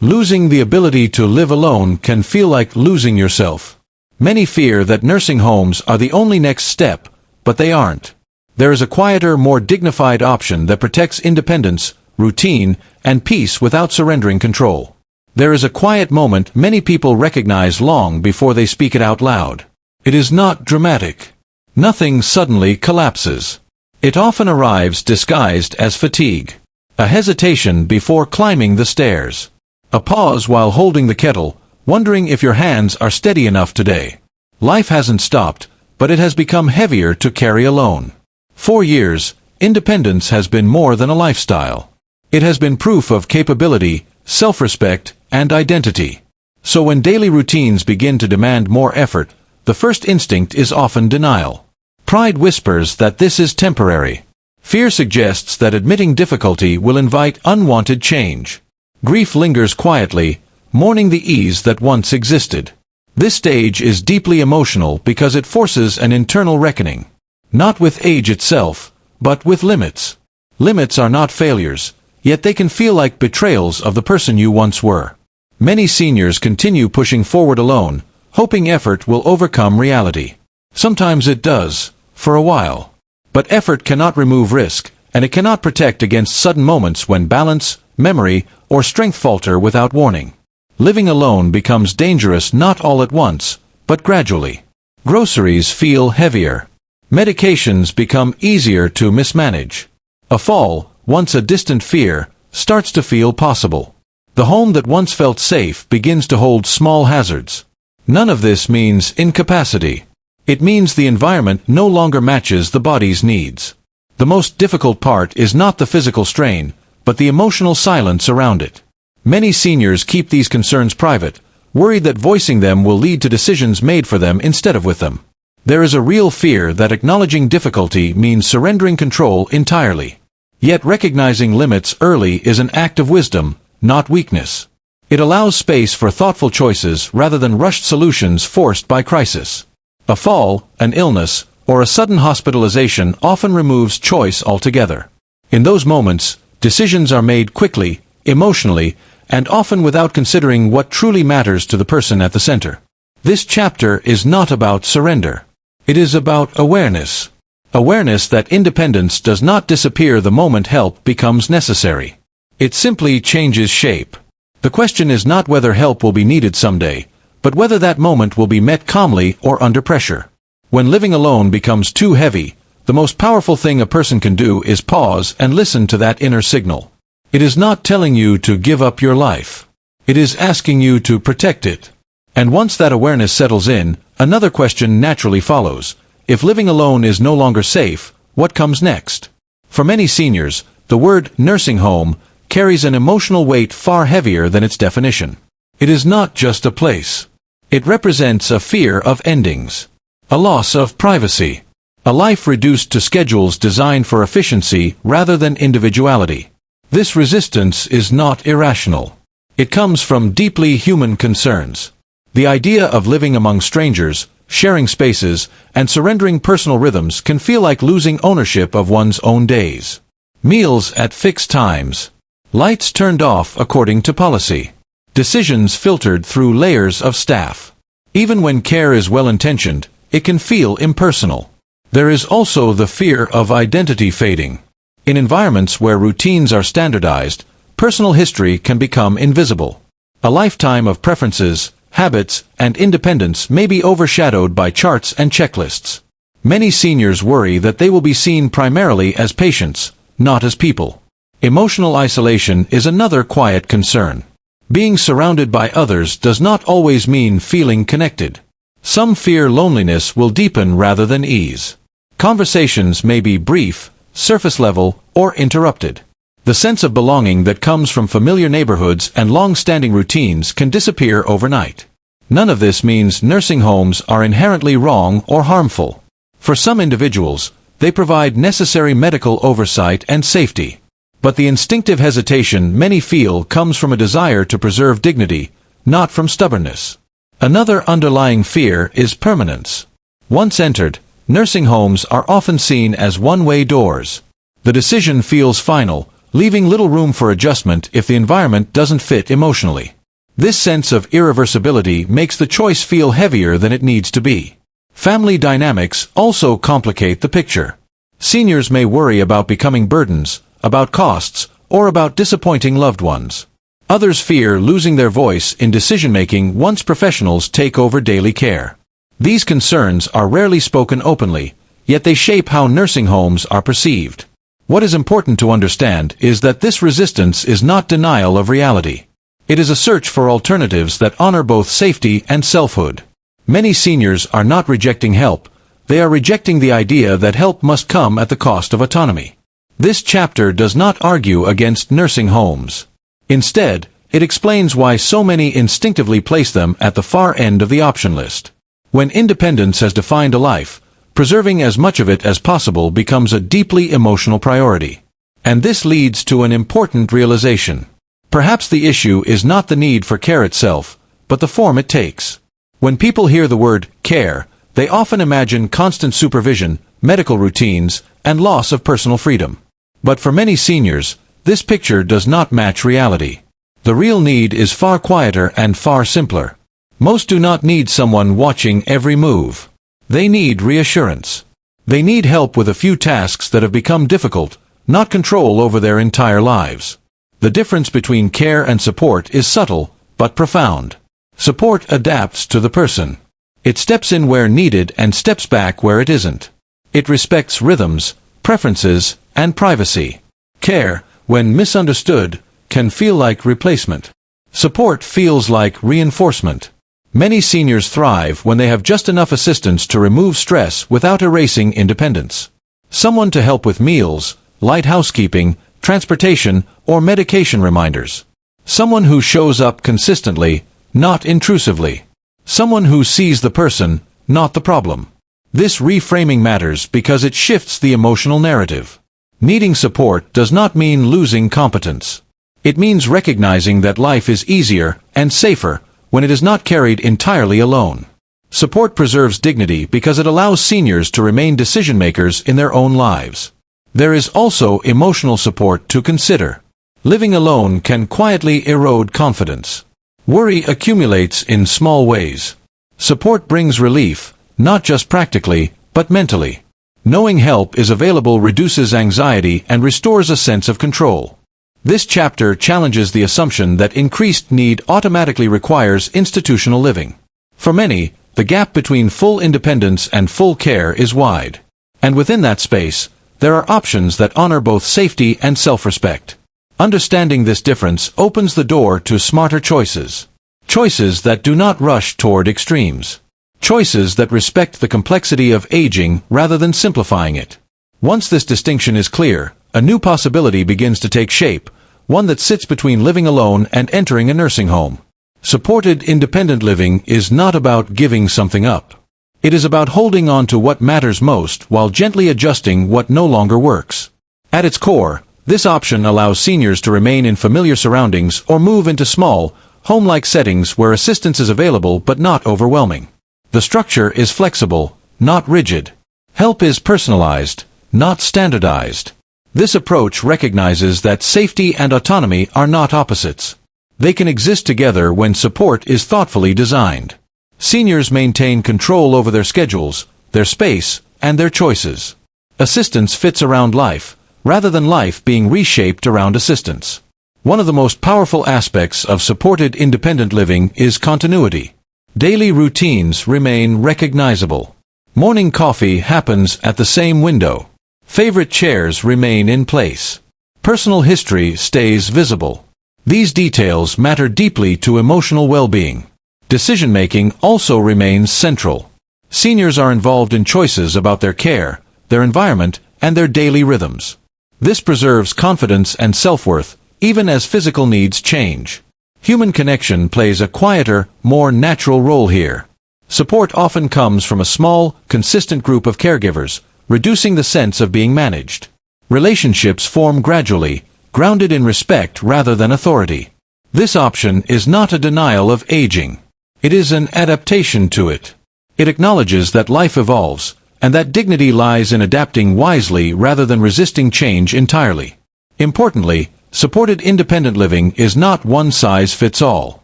Losing the ability to live alone can feel like losing yourself. Many fear that nursing homes are the only next step, but they aren't. There is a quieter, more dignified option that protects independence, routine, and peace without surrendering control. There is a quiet moment many people recognize long before they speak it out loud. It is not dramatic. Nothing suddenly collapses. It often arrives disguised as fatigue. A hesitation before climbing the stairs. A pause while holding the kettle, wondering if your hands are steady enough today. Life hasn't stopped, but it has become heavier to carry alone. For years, independence has been more than a lifestyle. It has been proof of capability, self-respect, and identity. So when daily routines begin to demand more effort, the first instinct is often denial. Pride whispers that this is temporary. Fear suggests that admitting difficulty will invite unwanted change. Grief lingers quietly, mourning the ease that once existed. This stage is deeply emotional because it forces an internal reckoning. Not with age itself, but with limits. Limits are not failures, yet they can feel like betrayals of the person you once were. Many seniors continue pushing forward alone, hoping effort will overcome reality. Sometimes it does, for a while. But effort cannot remove risk, and it cannot protect against sudden moments when balance, memory, or strength falter without warning. Living alone becomes dangerous not all at once, but gradually. Groceries feel heavier. Medications become easier to mismanage. A fall, once a distant fear, starts to feel possible. The home that once felt safe begins to hold small hazards. None of this means incapacity. It means the environment no longer matches the body's needs. The most difficult part is not the physical strain, but the emotional silence around it. Many seniors keep these concerns private, worried that voicing them will lead to decisions made for them instead of with them. There is a real fear that acknowledging difficulty means surrendering control entirely. Yet recognizing limits early is an act of wisdom, not weakness. It allows space for thoughtful choices rather than rushed solutions forced by crisis. A fall, an illness, or a sudden hospitalization often removes choice altogether. In those moments, decisions are made quickly, emotionally, and often without considering what truly matters to the person at the center. This chapter is not about surrender. It is about awareness. Awareness that independence does not disappear the moment help becomes necessary. It simply changes shape. The question is not whether help will be needed someday, but whether that moment will be met calmly or under pressure. When living alone becomes too heavy, the most powerful thing a person can do is pause and listen to that inner signal. It is not telling you to give up your life. It is asking you to protect it. And once that awareness settles in, another question naturally follows. If living alone is no longer safe, what comes next? For many seniors, the word nursing home carries an emotional weight far heavier than its definition. It is not just a place. It represents a fear of endings, a loss of privacy, a life reduced to schedules designed for efficiency rather than individuality. This resistance is not irrational. It comes from deeply human concerns. The idea of living among strangers, sharing spaces, and surrendering personal rhythms can feel like losing ownership of one's own days. Meals at fixed times. Lights turned off according to policy. Decisions filtered through layers of staff. Even when care is well-intentioned, it can feel impersonal. There is also the fear of identity fading. In environments where routines are standardized, personal history can become invisible. A lifetime of preferences, habits, and independence may be overshadowed by charts and checklists. Many seniors worry that they will be seen primarily as patients, not as people. Emotional isolation is another quiet concern. Being surrounded by others does not always mean feeling connected. Some fear loneliness will deepen rather than ease. Conversations may be brief, surface level, or interrupted. The sense of belonging that comes from familiar neighborhoods and long-standing routines can disappear overnight. None of this means nursing homes are inherently wrong or harmful. For some individuals, they provide necessary medical oversight and safety. But the instinctive hesitation many feel comes from a desire to preserve dignity, not from stubbornness. Another underlying fear is permanence. Once entered, nursing homes are often seen as one-way doors. The decision feels final, leaving little room for adjustment if the environment doesn't fit emotionally. This sense of irreversibility makes the choice feel heavier than it needs to be. Family dynamics also complicate the picture. Seniors may worry about becoming burdens, about costs, or about disappointing loved ones. Others fear losing their voice in decision-making once professionals take over daily care. These concerns are rarely spoken openly, yet they shape how nursing homes are perceived. What is important to understand is that this resistance is not denial of reality. It is a search for alternatives that honor both safety and selfhood. Many seniors are not rejecting help, they are rejecting the idea that help must come at the cost of autonomy. This chapter does not argue against nursing homes. Instead, it explains why so many instinctively place them at the far end of the option list. When independence has defined a life, preserving as much of it as possible becomes a deeply emotional priority. And this leads to an important realization. Perhaps the issue is not the need for care itself, but the form it takes. When people hear the word care, they often imagine constant supervision, medical routines, and loss of personal freedom. But for many seniors, this picture does not match reality. The real need is far quieter and far simpler. Most do not need someone watching every move. They need reassurance. They need help with a few tasks that have become difficult, not control over their entire lives. The difference between care and support is subtle, but profound. Support adapts to the person. It steps in where needed and steps back where it isn't. It respects rhythms, preferences, and privacy. Care, when misunderstood, can feel like replacement. Support feels like reinforcement. Many seniors thrive when they have just enough assistance to remove stress without erasing independence. Someone to help with meals, light housekeeping, transportation, or medication reminders. Someone who shows up consistently, not intrusively. Someone who sees the person, not the problem. This reframing matters because it shifts the emotional narrative. Needing support does not mean losing competence. It means recognizing that life is easier and safer when it is not carried entirely alone. Support preserves dignity because it allows seniors to remain decision-makers in their own lives. There is also emotional support to consider. Living alone can quietly erode confidence. Worry accumulates in small ways. Support brings relief, not just practically, but mentally. Knowing help is available reduces anxiety and restores a sense of control. This chapter challenges the assumption that increased need automatically requires institutional living. For many, the gap between full independence and full care is wide. And within that space, there are options that honor both safety and self-respect. Understanding this difference opens the door to smarter choices. Choices that do not rush toward extremes. Choices that respect the complexity of aging rather than simplifying it. Once this distinction is clear, a new possibility begins to take shape, one that sits between living alone and entering a nursing home. Supported independent living is not about giving something up. It is about holding on to what matters most while gently adjusting what no longer works. At its core, this option allows seniors to remain in familiar surroundings or move into small, home-like settings where assistance is available but not overwhelming. The structure is flexible, not rigid. Help is personalized, not standardized. This approach recognizes that safety and autonomy are not opposites. They can exist together when support is thoughtfully designed. Seniors maintain control over their schedules, their space, and their choices. Assistance fits around life, rather than life being reshaped around assistance. One of the most powerful aspects of supported independent living is continuity. Daily routines remain recognizable. Morning coffee happens at the same window. Favorite chairs remain in place. Personal history stays visible. These details matter deeply to emotional well-being. Decision-making also remains central. Seniors are involved in choices about their care, their environment, and their daily rhythms. This preserves confidence and self-worth, even as physical needs change. Human connection plays a quieter, more natural role here. Support often comes from a small, consistent group of caregivers, reducing the sense of being managed. Relationships form gradually, grounded in respect rather than authority. This option is not a denial of aging. It is an adaptation to it. It acknowledges that life evolves, and that dignity lies in adapting wisely rather than resisting change entirely. Importantly, supported independent living is not one size fits all.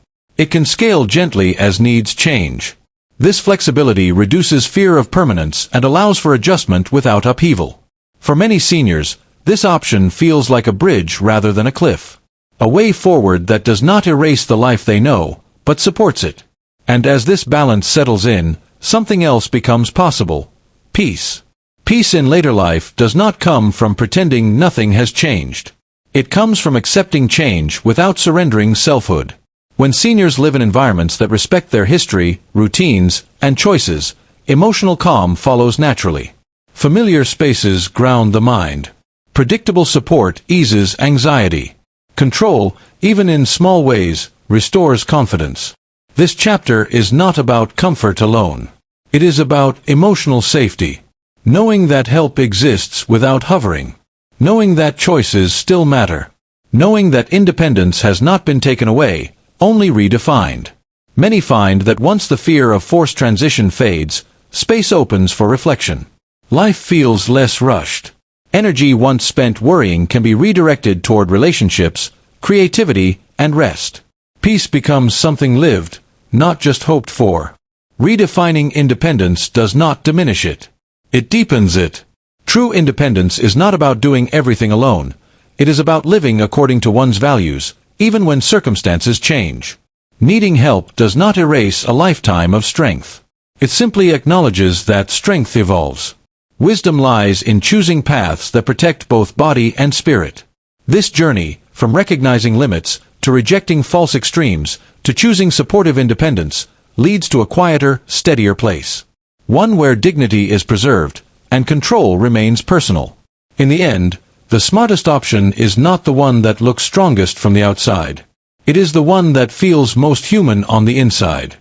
It can scale gently as needs change. This flexibility reduces fear of permanence and allows for adjustment without upheaval. For many seniors, this option feels like a bridge rather than a cliff. A way forward that does not erase the life they know, but supports it. And as this balance settles in, something else becomes possible: peace. Peace in later life does not come from pretending nothing has changed. It comes from accepting change without surrendering selfhood. When seniors live in environments that respect their history, routines, and choices, emotional calm follows naturally. Familiar spaces ground the mind. Predictable support eases anxiety. Control, even in small ways, restores confidence. This chapter is not about comfort alone. It is about emotional safety. Knowing that help exists without hovering. Knowing that choices still matter. Knowing that independence has not been taken away, only redefined. Many find that once the fear of forced transition fades, space opens for reflection. Life feels less rushed. Energy once spent worrying can be redirected toward relationships, creativity, and rest. Peace becomes something lived, not just hoped for. Redefining independence does not diminish it. It deepens it. True independence is not about doing everything alone. It is about living according to one's values, even when circumstances change. Needing help does not erase a lifetime of strength. It simply acknowledges that strength evolves. Wisdom lies in choosing paths that protect both body and spirit. This journey, from recognizing limits, to rejecting false extremes, to choosing supportive independence, leads to a quieter, steadier place. One where dignity is preserved, and control remains personal. In the end, the smartest option is not the one that looks strongest from the outside. It is the one that feels most human on the inside.